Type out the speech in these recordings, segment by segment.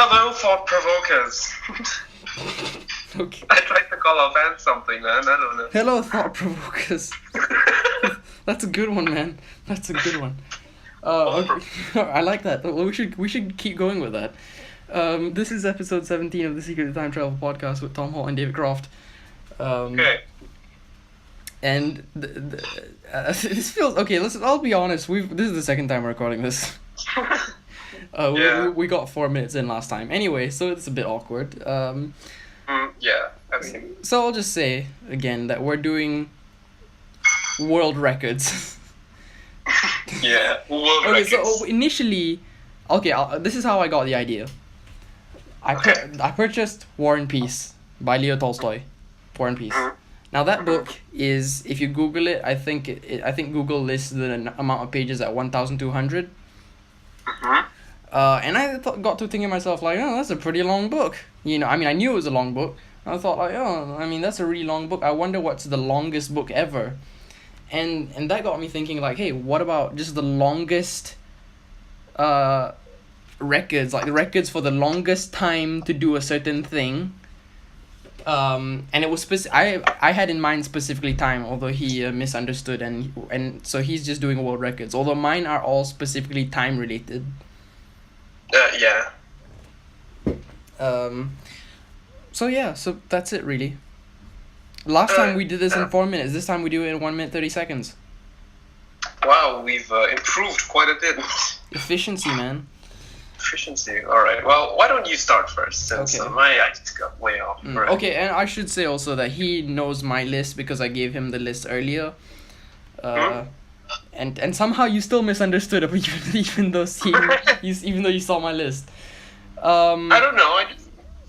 Hello, thought provokers. Okay. I tried to call our fans something, man. I don't know. Hello, thought provokers. That's a good one, man. That's a good one. Okay. I like that. Well, we should keep going with that. This is episode 17 of the Secret of Time Travel podcast with Tom Hall and David Croft. Okay. And this feels okay. Listen, I'll be honest. This is the second time we're recording this. Yeah. We got 4 minutes in last time. Anyway, so it's a bit awkward. Yeah, I mean... So I'll just say again that we're doing world records. Yeah, world Okay, records. so initially, this is how I got the idea. I purchased War and Peace by Leo Tolstoy. War and Peace. Now that book is, if you Google it, I think Google lists the amount of pages at 1,200. And I got to thinking to myself like, oh, that's a pretty long book. You know, I mean, I knew it was a long book. I thought like, oh, I mean, that's a really long book. I wonder what's the longest book ever. And that got me thinking like, hey, what about just the longest records, like the records for the longest time to do a certain thing. And it was I had in mind specifically time, although he misunderstood, and so he's just doing world records. Although mine are all specifically time related. Yeah. So yeah, so that's it really. Last time we did this in 4 minutes. This time we do it in 1 minute 30 seconds. Wow, we've improved quite a bit. Efficiency, man. Efficiency. All right. Well, why don't you start first? Since Okay. I just got way off. Right. Okay, and I should say also that he knows my list because I gave him the list earlier. And somehow you still misunderstood it, even though you saw my list. I don't know.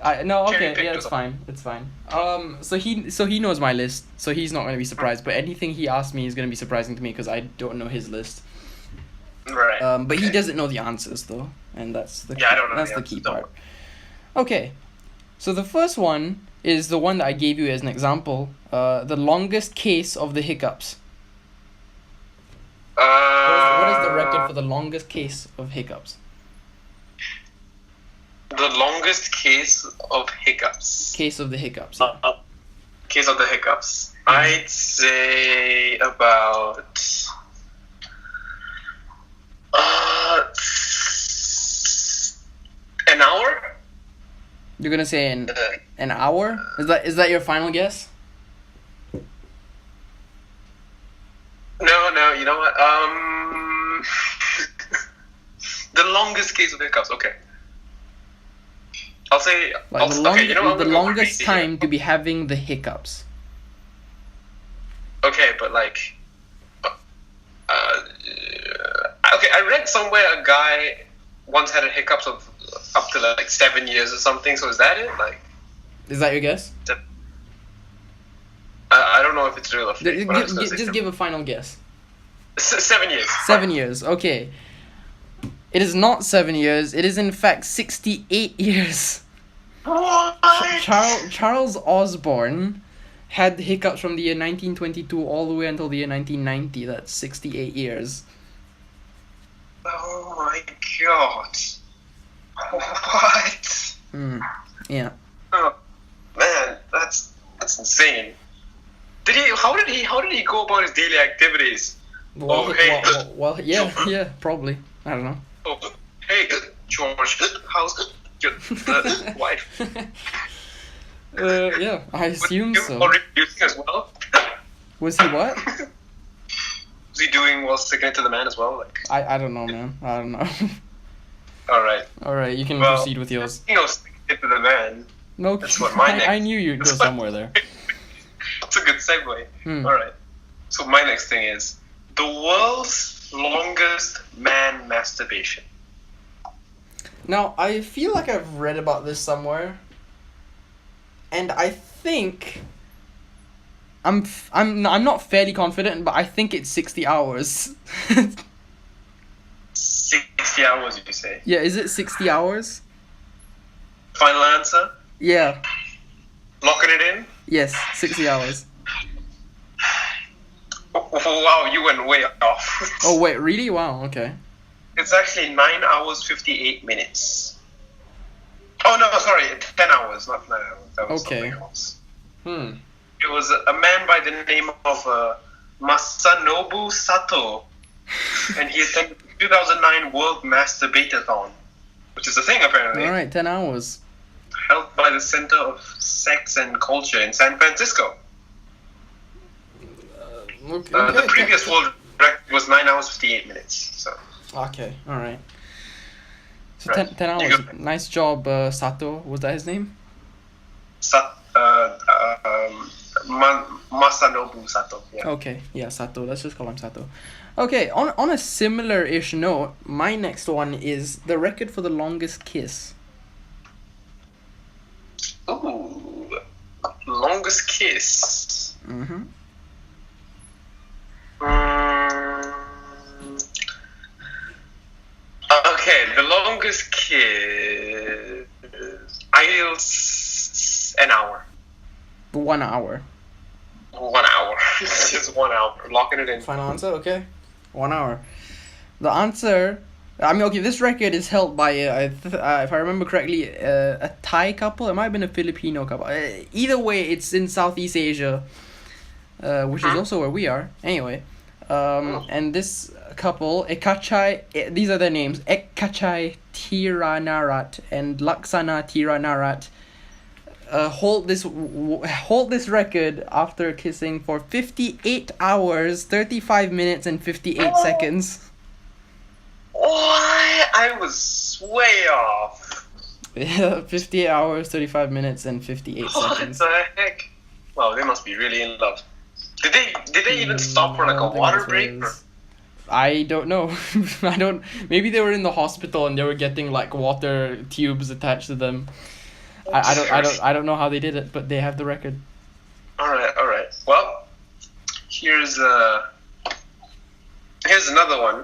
It's fine. It's fine. So he knows my list, so he's not gonna be surprised. But anything he asks me is gonna be surprising to me because I don't know his list. Right. But he doesn't know the answers though, and that's the I don't know that's the the key answers, part. Okay, so the first one is the one that I gave you as an example. The longest case of the hiccups. What is the record for the longest case of hiccups? The longest case of hiccups. Case of the hiccups. Yeah. Case of the hiccups. I'd say about an hour. You're gonna say an hour? Is that your final guess? No, you know what? The longest case of hiccups. Okay. I'll say. Like the I'm longest crazy time here. to be having the hiccups. Okay, but like. Okay, I read somewhere a guy once had a hiccups of up to like 7 years or something. So is that it? Like. Is that your guess? I don't know if it's real or fake. but I was gonna say Just give a final guess. 7 years. 7 years. Okay. It is not 7 years. It is in fact 68 years. What? Charles Osborne had the hiccups from the year 1922 all the way until the year 1990. That's 68 years. Oh my god. What? Yeah. Oh man, that's insane. How did he go about his daily activities? Well, yeah, probably. I don't know. Oh, hey, George, how's your wife? Yeah, I assume Was he so. already using as well? Was he what? Was he doing well sticking it to the man as well? Like, I don't know, man. I don't know. all right. You can Well, proceed with yours. Sticking it to the man. No, That's what my I next- knew you'd go that's what- somewhere there. That's a good segue. Hmm. All right. So my next thing is the world's longest man masturbation. Now, I feel like I've read about this somewhere, and I think I'm not fairly confident, but I think it's 60 hours. 60 hours, you say? Yeah, is it 60 hours? Final answer? Yeah. Locking it in? Yes, 60 hours. Wow, you went way off. Oh wait, really? Wow. Okay. It's actually 9 hours 58 minutes. Oh no, sorry, 10 hours, not 9 hours. That was Okay. something else. Hmm. It was a man by the name of Masanobu Sato, and he attended the 2009 World Masturbathon, which is a thing apparently, All right, 10 hours. held by the Center of Sex and Culture in San Francisco. Okay. The previous world record was 9 hours 58 minutes. So. Okay. All right. So Right. 10 You hours. go. Nice job, Sato. Was that his name? Masanobu Sato. Yeah. Okay. Yeah, Sato. Let's just call him Sato. Okay. On a similar-ish note, my next one is the record for the longest kiss. Ooh, longest kiss. Mm-hmm. Okay, the longest kiss. An hour. 1 hour. 1 hour. Just 1 hour. Locking it in. Final answer. Okay. 1 hour. The answer. I mean, okay. This record is held by, if I remember correctly, a Thai couple. It might have been a Filipino couple. Either way, it's in Southeast Asia, which is also where we are. Anyway, and this couple, these are their names: Ekachai Tiranarat and Laksana Tiranarat. Hold this record after kissing for 58 hours, 35 minutes, and 58 seconds. What? I was way off. Yeah, 58 hours, 35 minutes, and 58 seconds. What the heck? Wow, they must be really in love. Did they even stop for like a water break? I don't know. Maybe they were in the hospital and they were getting like water tubes attached to them. I don't know how they did it, but they have the record. All right. Well, here's another one.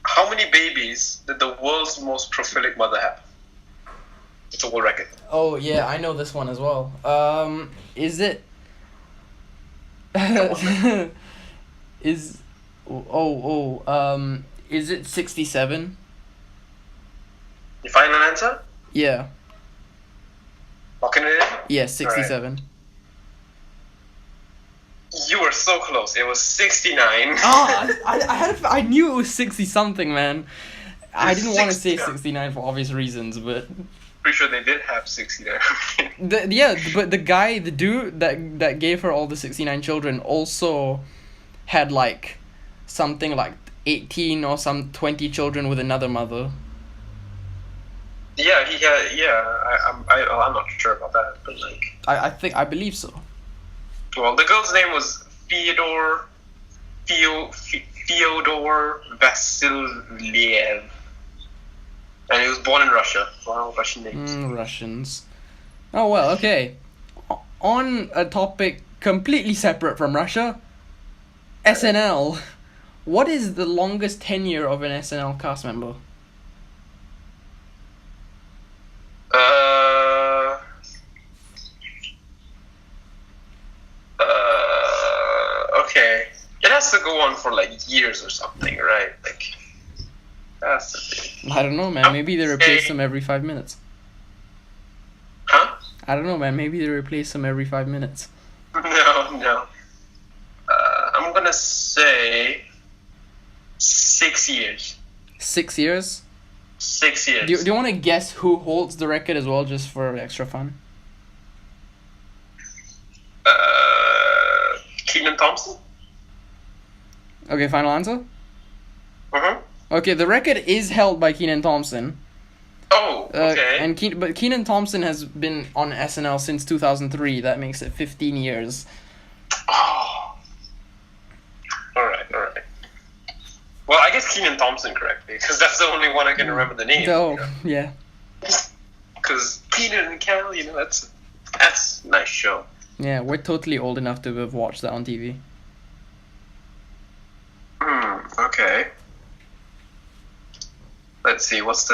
How many babies did the world's most prolific mother have? It's a world record. Oh yeah, I know this one as well. Is it? Is it 67? Your final answer? Yeah. Locking it in? Yeah, 67. You were so close. It was 69. I knew it was 60 something, man. I didn't want to say 69. 69 for obvious reasons, but Pretty sure they did have 69. but the dude that gave her all the 69 children also had like something like 18 or some 20 children with another mother. Yeah, he had. Yeah, I'm not sure about that, but like. I believe so. Well, the girl's name was Fyodor Vasilyev, and he was born in Russia. Wow, Russian names. Russians. Oh well, okay. On a topic completely separate from Russia, SNL. What is the longest tenure of an SNL cast member? Okay. It has to go on for like years or something, right? Like, that's the thing. I don't know, man. Maybe they replace them every 5 minutes. Huh? I don't know, man. Maybe they replace them every 5 minutes. No. I'm gonna say 6 years. 6 years? 6 years. Do you want to guess who holds the record as well, just for extra fun? Kenan Thompson? Okay, final answer? Uh-huh. Okay, the record is held by Kenan Thompson. Oh, okay. But Kenan Thompson has been on SNL since 2003. That makes it 15 years. Oh. Alright. Well, I guess Kenan Thompson correctly, because that's the only one I can remember the name. Oh, yeah. Because Kenan and Kel, that's a nice show. Yeah, we're totally old enough to have watched that on TV. Okay. Let's see, what's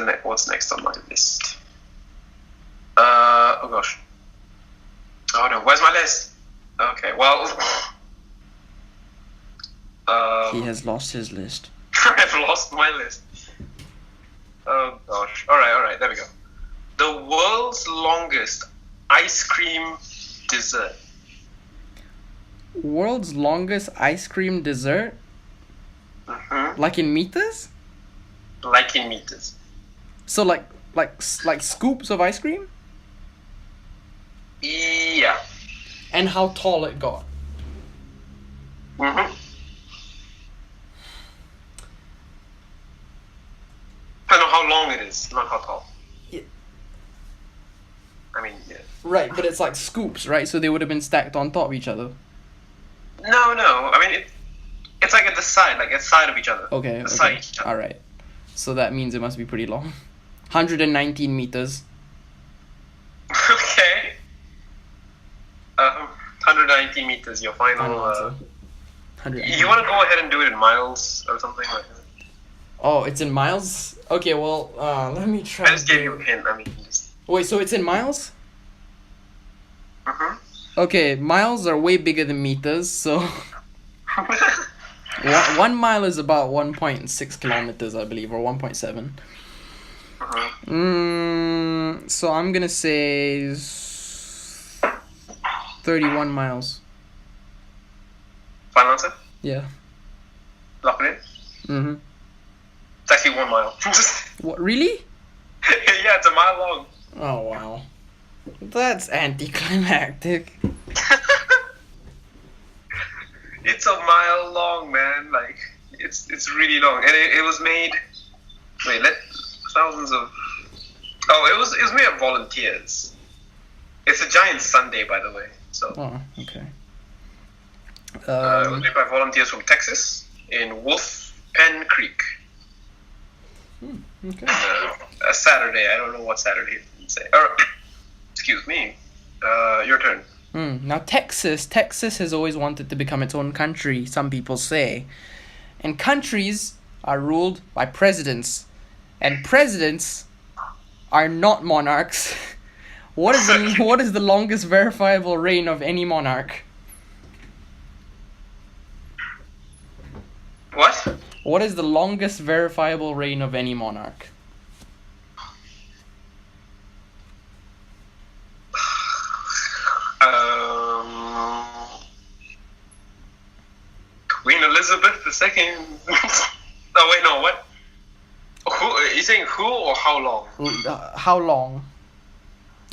next on my list? Oh gosh. Oh no, where's my list? Okay, well... He has lost his list. I've lost my list. Oh gosh. All right. There we go. The world's longest ice cream dessert. World's longest ice cream dessert? Mm-hmm. Like in meters? Like in meters. So like scoops of ice cream? Yeah. And how tall it got? Mm-hmm. I know how long it is, not how tall. Yeah. I mean, yeah. Right, but it's like scoops, right? So they would have been stacked on top of each other. No. I mean, it's like at the side, of each other. Okay. The side of each other. All right. So that means it must be pretty long. 119 meters. Okay. 190 meters, your final. Answer. 119. You want to go ahead and do it in miles or something like that? Oh, it's in miles? Okay, well, let me try. I just gave you a hint. I mean, just. Wait, so it's in miles? Mhm. Okay, miles are way bigger than meters, so 1 mile is about 1.6 kilometers, I believe, or 1.7. So I'm gonna say 31 miles. Final answer? Yeah. Lock it in? Mm-hmm. It's actually 1 mile. What, really? Yeah, it's a mile long. Oh, wow. That's anticlimactic. It's a mile long, man. Like, it's really long. And it was made... Wait, thousands of... Oh, it was made of volunteers. It's a giant sundae, by the way. So Oh, okay. it was made by volunteers from Texas in Wolf Pen Creek. Okay. A Saturday. I don't know what Saturday it didn't say. Excuse me. Your turn. Now Texas has always wanted to become its own country, some people say. And countries are ruled by presidents. And presidents are not monarchs. What is the longest verifiable reign of any monarch? What? What is the longest verifiable reign of any monarch? Queen Elizabeth II. Oh wait, no. What? Who? Are you saying who or how long? How long?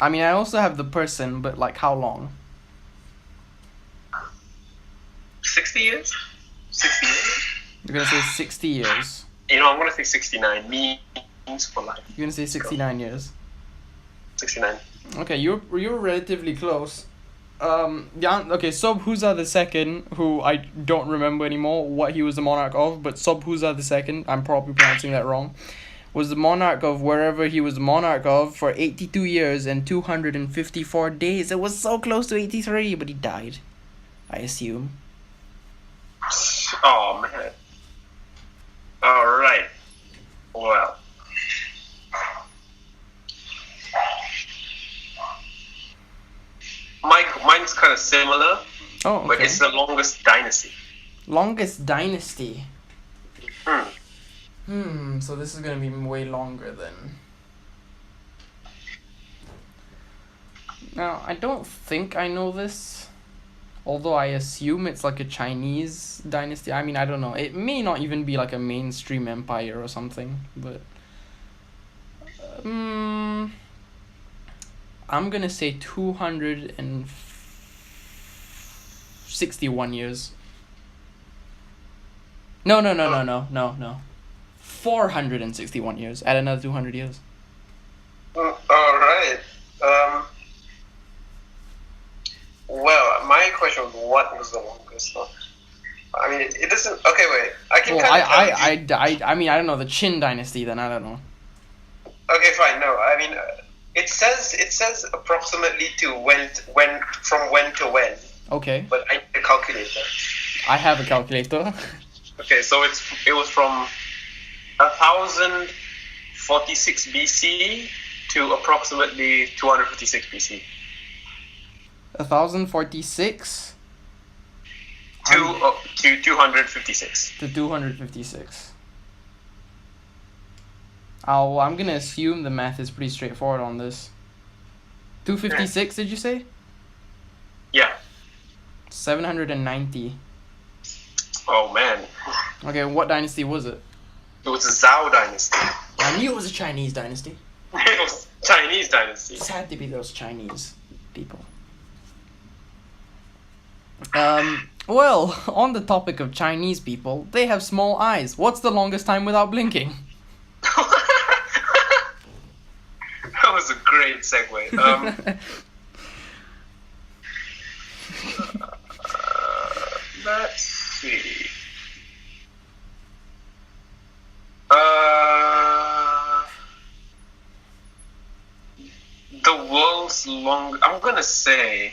I mean, I also have the person, but like how long? 60 years? 60 years? You're gonna say 60 years. You know, I'm gonna say 69. Means for life. You're gonna say 69 years. 69. Okay, you're relatively close. Okay, Sobhuza II, who I don't remember anymore what he was the monarch of, but Sobhuza II, I'm probably pronouncing that wrong, was the monarch of wherever he was the monarch of for 82 years and 254 days. It was so close to 83, but he died, I assume. Oh man. Alright. Well. Mine's kind of similar, Oh, okay. but it's the longest dynasty. Longest dynasty. Hmm. So this is gonna be way longer then. Now, I don't think I know this, although I assume it's like a Chinese dynasty. I mean, I don't know. It may not even be like a mainstream empire or something, but I'm gonna say 261 years. No. 461 years. Add another 200 years. Alright. Well, my question was what was the longest one? I mean, it doesn't... Okay, wait. I can kind of I mean, I don't know. The Qin dynasty, then I don't know. Okay, fine. No, I mean, it says approximately to when from when to when. Okay. But I need a calculator. I have a calculator. Okay, so it was from 1046 BC to approximately 256 BC. 1046 to 256. to 256. I'm gonna assume the math is pretty straightforward on this. 256, did you say? Yeah. 790. Oh man. Okay, what dynasty was it? It was the Zhao dynasty. I knew it was a Chinese dynasty. It was Chinese dynasty. It had to be those Chinese people. Well, on the topic of Chinese people, they have small eyes. What's the longest time without blinking? That was a great segue. Let's see. The world's long. I'm gonna say.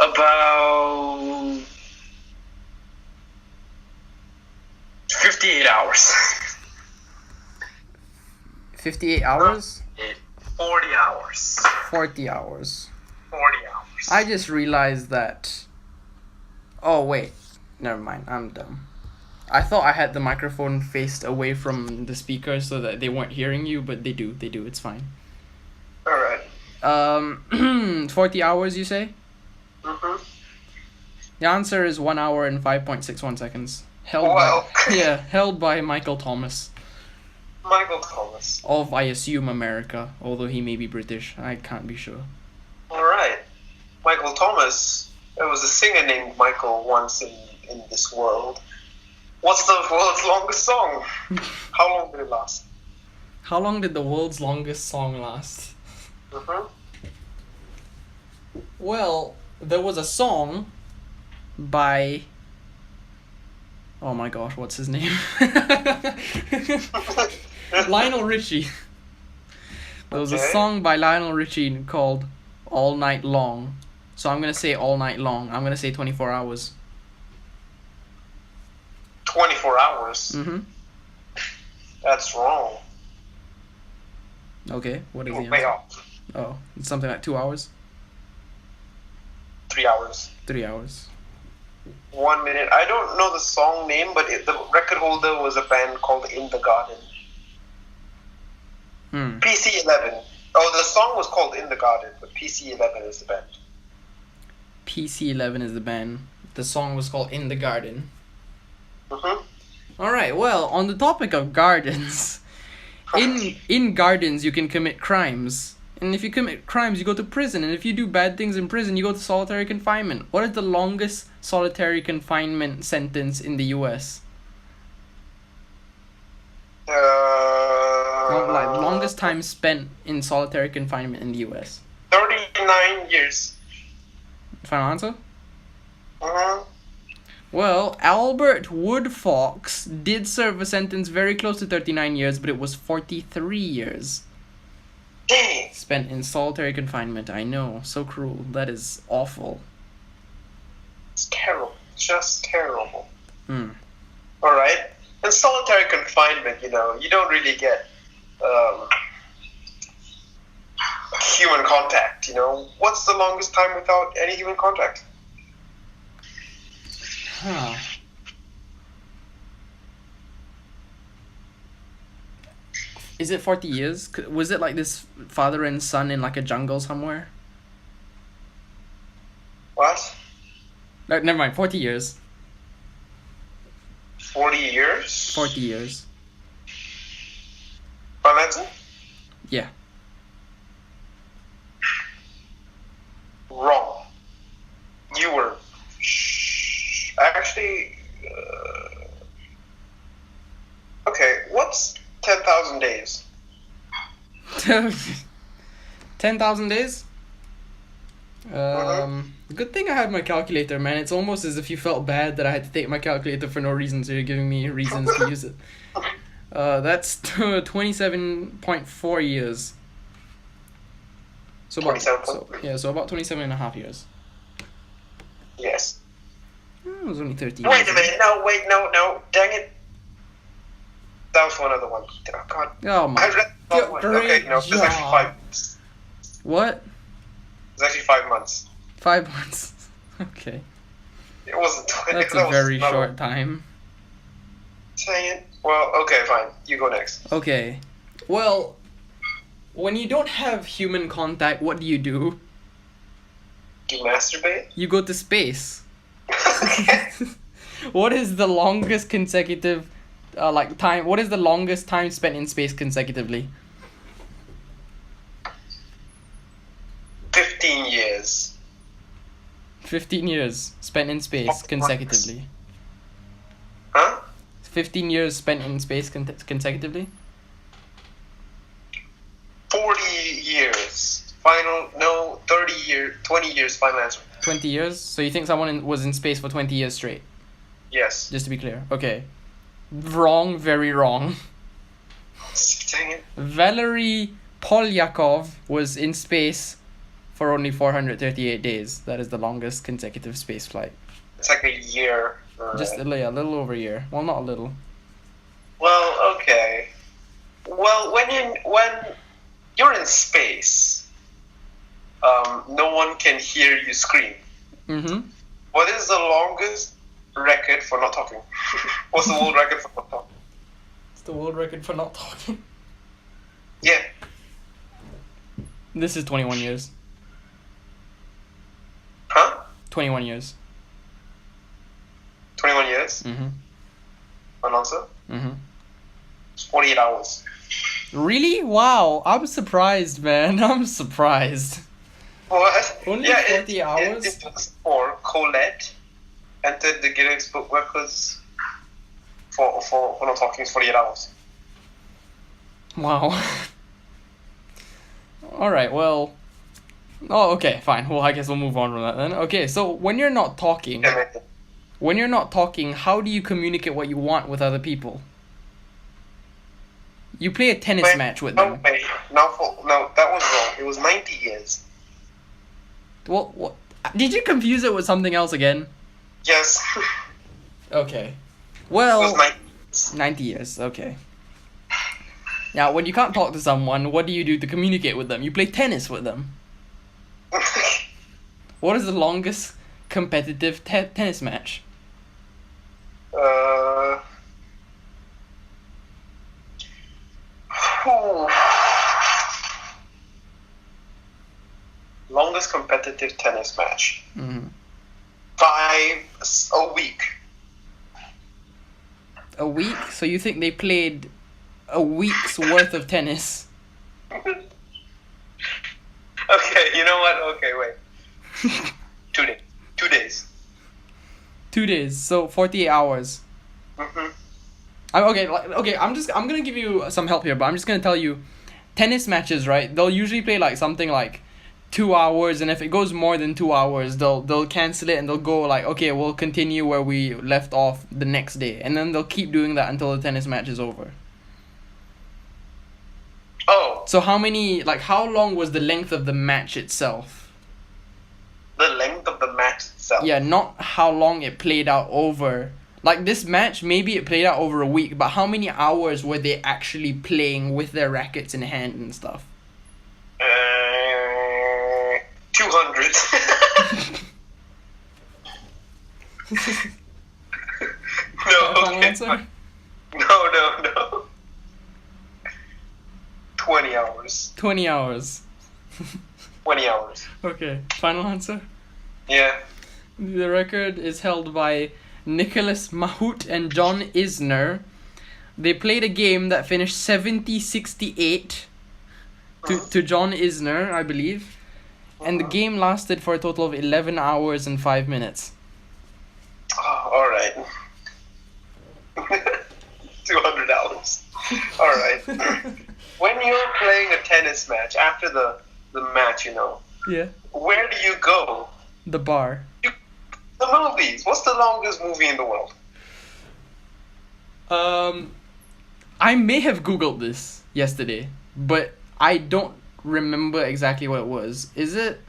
About 58 hours. 58 hours? 40 hours. 40 hours. 40 hours. I just realized that... Oh, wait. Never mind. I'm dumb. I thought I had the microphone faced away from the speaker so that they weren't hearing you, but they do. They do. It's fine. Alright. 40 hours, you say? Mm-hmm. The answer is 1 hour and 5.61 seconds. Wow. Held by Michael Thomas. Michael Thomas. Of, I assume, America. Although he may be British. I can't be sure. Alright. Michael Thomas. There was a singer named Michael once in this world. What's the world's longest song? How long did it last? How long did the world's longest song last? Mm-hmm. Well, there was a song by... Oh my gosh, what's his name? Lionel Richie. There was a song by Lionel Richie called All Night Long. So I'm going to say all night long. I'm going to say 24 hours. 24 hours? Mm-hmm. That's wrong. Okay, what is the Way answer? off. Oh, it's something like 2 hours? 3 hours. 3 hours. 1 minute. I don't know the song name, but the record holder was a band called In the Garden. PC-11. Oh, the song was called In the Garden, but PC-11 is the band. PC-11 is the band. The song was called In the Garden. Mm-hmm. Alright, well, on the topic of gardens, in gardens you can commit crimes. And if you commit crimes, you go to prison. And if you do bad things in prison, you go to solitary confinement. What is the longest solitary confinement sentence in the US? Longest time spent in solitary confinement in the US. 39 years. Final answer? Mm-hmm. Well, Albert Woodfox did serve a sentence very close to 39 years, but it was 43 years. Dang. Spent in solitary confinement. I know. So cruel. That is awful. It's terrible. Just terrible. Alright. In solitary confinement, you don't really get human contact, What's the longest time without any human contact? Huh. Is it 40 years? Was it like this father and son in like a jungle somewhere? What? No, never mind. 40 years. 40 years? 40 years. Final answer? Yeah. Wrong. You were... Actually... Okay, what's 10,000 days? 10,000 days? Good thing I had my calculator, man. It's almost as if you felt bad that I had to take my calculator for no reason, so you're giving me reasons to use it. That's 27.4 years. So about, so about 27 and a half years. Yes. It was only 13 Wait years. a minute, no, dang it. That was one other one. Oh God. Oh my. I read that one. Great Okay, no, it's actually job. 5 months. What? It's actually 5 months. 5 months. Okay. It wasn't 20. That's that a was very another short one. time. Dang it. Well, okay, fine. You go next. Okay. Well, when you don't have human contact, what do? You masturbate? You go to space. Okay. What is the longest consecutive, time? What is the longest time spent in space consecutively? 15 years. 15 years spent in space consecutively. Huh? 15 years spent in space consecutively? 40 years. 20 years, final answer. 20 years? So you think someone was in space for 20 years straight? Yes. Just to be clear. Okay. Wrong, very wrong. Dang it. Valery Polyakov was in space for only 438 days. That is the longest consecutive space flight. It's like a year. Just a little over a year. Well, not a little. Well, okay. Well, when you're in space, no one can hear you scream. Mm-hmm. What is the longest record for not talking? What's the world record for not talking? It's the world record for not talking. Yeah. This is 21 years. Huh? 21 years. 21 years? Mm-hmm. One answer? Mm-hmm. 48 hours. Really? Wow. I'm surprised, man. I'm surprised. What? Only yeah, 40 hours? It was for Colette entered the Guinness Book Records for not talking is 48 hours. Wow. Alright, well... Oh, okay, fine. Well, I guess we'll move on from that then. Okay, so when you're not talking... Yeah, man. When you're not talking, how do you communicate what you want with other people? You play a tennis Wait, match with no, them. wait. No, that was wrong. It was 90 years. Well, what? Did you confuse it with something else again? Yes. Okay. It Well, was 90 years. 90 years, okay. Now, when you can't talk to someone, what do you do to communicate with them? You play tennis with them. What is the longest competitive tennis match? Longest competitive tennis match. Mm-hmm. A week. A week? So you think they played a week's worth of tennis? Okay, you know what? Okay, wait. 2 days. 2 days. 2 days, so 48 hours. Mm-hmm. I'm gonna give you some help here, but I'm just gonna tell you, tennis matches, right? They'll usually play like something like 2 hours, and if it goes more than 2 hours, they'll cancel it and they'll go like, okay, we'll continue where we left off the next day, and then they'll keep doing that until the tennis match is over. Oh, So how long was the length of the match itself? the length of the match itself. Yeah, not how long it played out over. Like this match, maybe it played out over a week, but how many hours were they actually playing with their rackets in hand and stuff? 200. No, Final okay. answer? No. 20 hours. 20 hours. 20 hours. Okay, final answer? Yeah. The record is held by Nicholas Mahut and John Isner. They played a game that finished 70-68 to John Isner, I believe. And the game lasted for a total of 11 hours and 5 minutes. Oh, all right. 200 hours. All right. When you're playing a tennis match, after the match, Yeah. where do you go? The bar. The movies. What's the longest movie in the world? I may have Googled this yesterday, but I don't remember exactly what it was. Is it?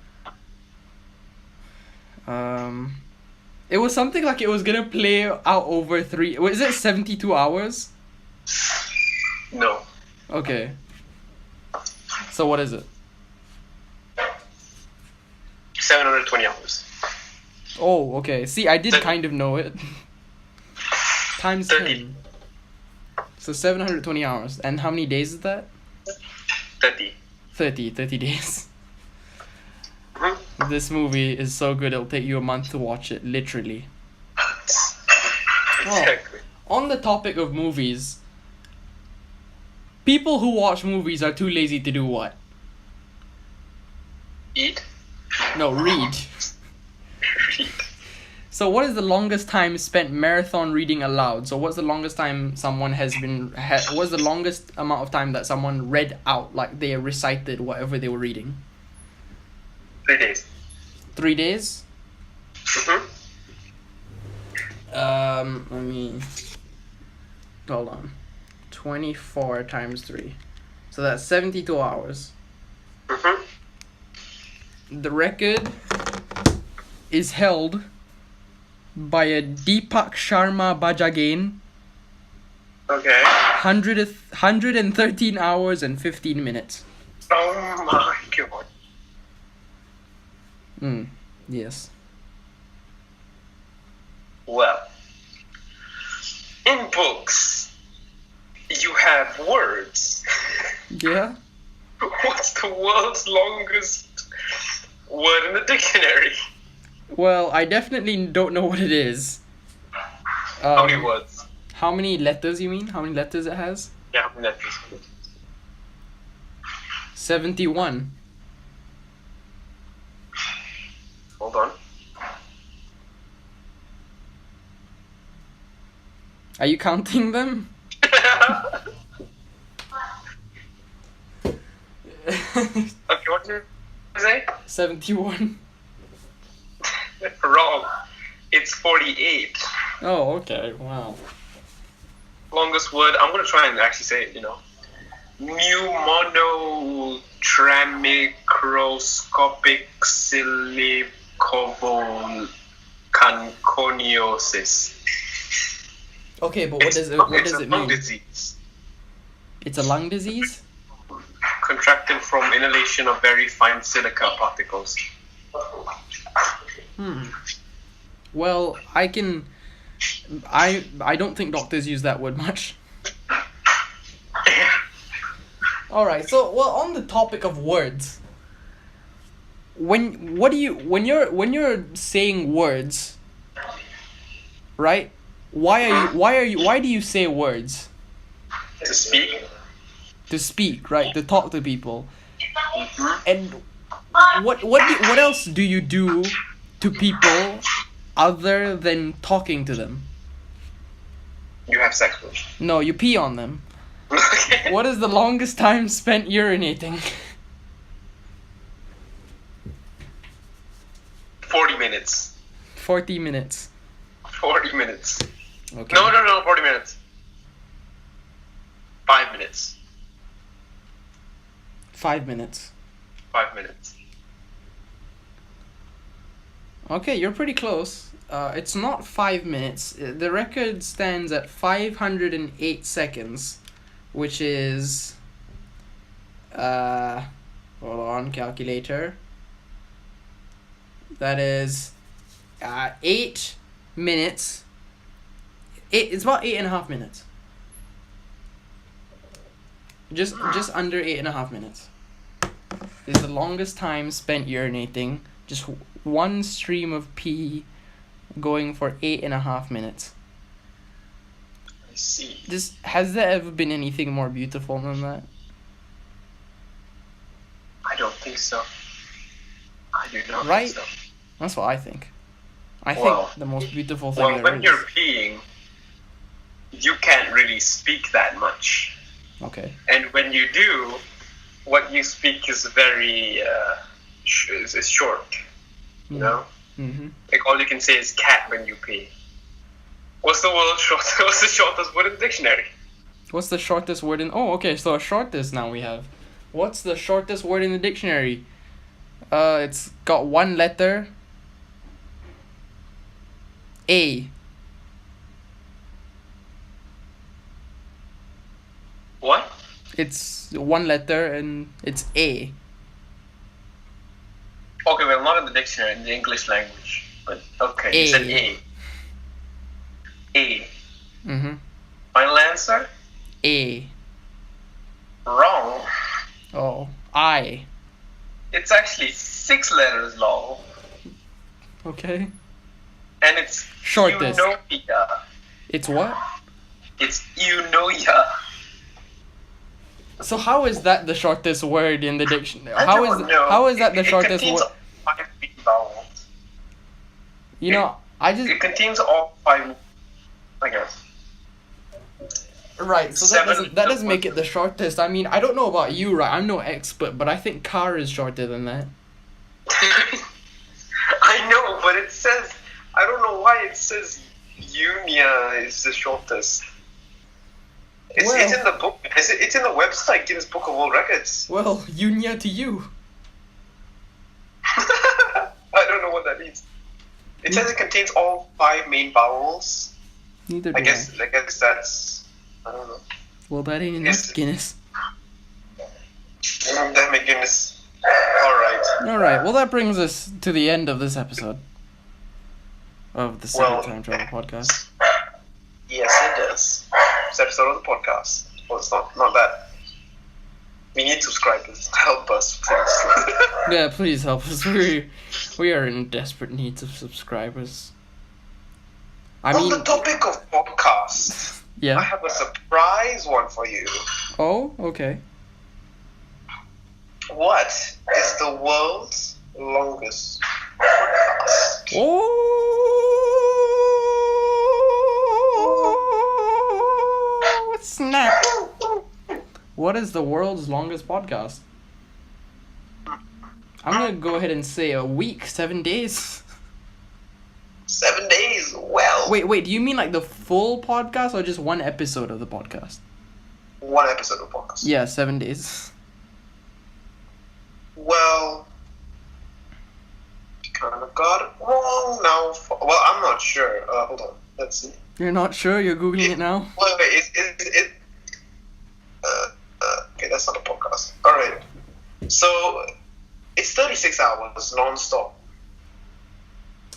It was something like it was gonna play out over 3. Was it 72 hours? No. Okay. So what is it? 720 hours. Oh, okay. See, I did Seven- kind of know it. Times 30. 10. So 720 hours. And how many days is that? 30. 30 days. Mhm. This movie is so good it'll take you a month to watch it, literally. Exactly. On the topic of movies, people who watch movies are too lazy to do what? Eat. No, read. Read. So what is the longest time spent marathon reading aloud? So what's the longest time someone what's the longest amount of time that someone read out, like they recited whatever they were reading? 3 days. 3 days? Mm-hmm. Let me hold on. 24 times 3. So that's 72 hours. Mm-hmm. The record is held by a Deepak Sharma Bajagain. Okay. 113 hours and 15 minutes. Oh my god. Yes. Well, in books, you have words. Yeah? What's the world's longest word in the dictionary? Well, I definitely don't know what it is. How many words? How many letters you mean? How many letters it has? Yeah, how many letters? 71. Hold on. Are you counting them? Okay, what did you say? 71. Wrong. It's 48. Oh, okay. Wow. Longest word. I'm gonna try and actually say it. Pneumotramicroscopic silicovolcanconiosis. Okay, but what does it lung mean? disease. It's a lung disease? Contracted from inhalation of very fine silica particles. Well, I don't think doctors use that word much. Alright, so on the topic of words, when you're saying words, right? Why do you say words? To speak. To speak, right? To talk to people. Mm-hmm. And what else do you do to people other than talking to them? You have sex with. No, you pee on them. Okay. What is the longest time spent urinating? 40 minutes. 40 minutes. 40 minutes. Okay. No, 40 minutes. 5 minutes. 5 minutes. 5 minutes. Okay, you're pretty close. It's not 5 minutes. The record stands at 508 seconds, which is hold on, calculator. That is 8 minutes. It's about 8.5 minutes. Just under 8.5 minutes. Is the longest time spent urinating. Just one stream of pee going for 8.5 minutes. I see. Has there ever been anything more beautiful than that? I don't think so. I do not Right? think so. That's what I think. I Well, think the most beautiful thing Well, there when is. you're peeing, you can't really speak that much. Okay. And when you do, what you speak is very is short. You know? Mm-hmm. Like all you can say is cat when you pee. What's the shortest word in the dictionary? What's the shortest word in... Oh, okay, so a shortest now we have. What's the shortest word in the dictionary? It's got one letter. A. What? It's one letter and it's A. Okay, well, not in the dictionary, in the English language. But okay, A. you said A. A. Mm-hmm. Final answer? A. Wrong. Oh. I. It's actually 6 letters long. Okay. And it's Shortest. Eunoia. It's what? It's Eunoia. So how is that the shortest word in the dictionary? I don't know. How is that the It shortest contains word? all 5 main vowels. You know, It contains all 5, I guess. Right, so Seven- that doesn't make it the shortest. I mean, I don't know about you, right? I'm no expert, but I think car is shorter than that. I know, but it says, I don't know why it says Unia is the shortest. It's in the book. It's in the website, Guinness Book of World Records. Well, Unia to you. I don't know what that means. It says it contains all 5 main vowels. Neither do I guess that's, I don't know. Well, that ain't Yes. enough, Guinness. Damn it, Guinness. Alright. Alright, well, that brings us to the end of this episode. Of the Second Well, Time Travel Podcast. Yes, it does. This episode of the podcast. Well, it's not that. We need subscribers to help us, please. Yeah, please help us. We are in desperate needs of subscribers. On the topic of podcasts, I Yeah. have a surprise one for you. Oh, okay. What is the world's longest podcast? Oh, snap. What is the world's longest podcast? I'm gonna go ahead and say a week, 7 days. 7 days. Well, Wait, do you mean like the full podcast or just one episode of the podcast? one episode of podcast. Yeah, 7 days. Well, you kind of got it wrong now. Well, I'm not sure. Hold on. Let's see. You're not sure? You're Googling it now? Wait. Is okay, that's not a podcast. All right. So it's 36 hours non-stop.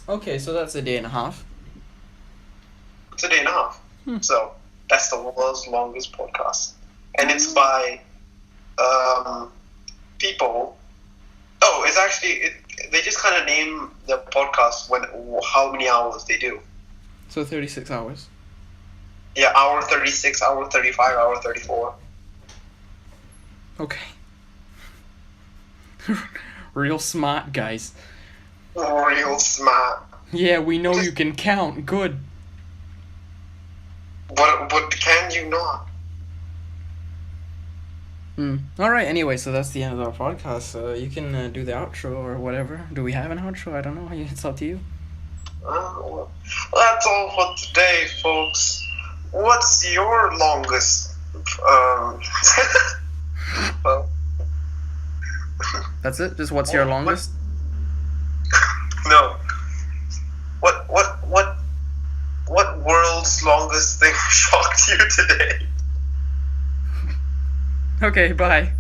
Okay, so that's a day and a half. It's a day and a half. So that's the world's longest podcast, and it's by people. Oh, it's actually they just kind of name the podcast how many hours they do. So 36 hours. Yeah, hour 36, hour 35, hour 34. Okay. Real smart, guys. Real smart. Yeah, we know you can count. Good. But can you not? Alright, anyway, so that's the end of our podcast. You can do the outro or whatever. Do we have an outro? I don't know. It's up to you. Well, that's all for today, folks. What's your longest? Well, That's it? Just what's your longest? no. What world's longest thing shocked you today? Okay, bye.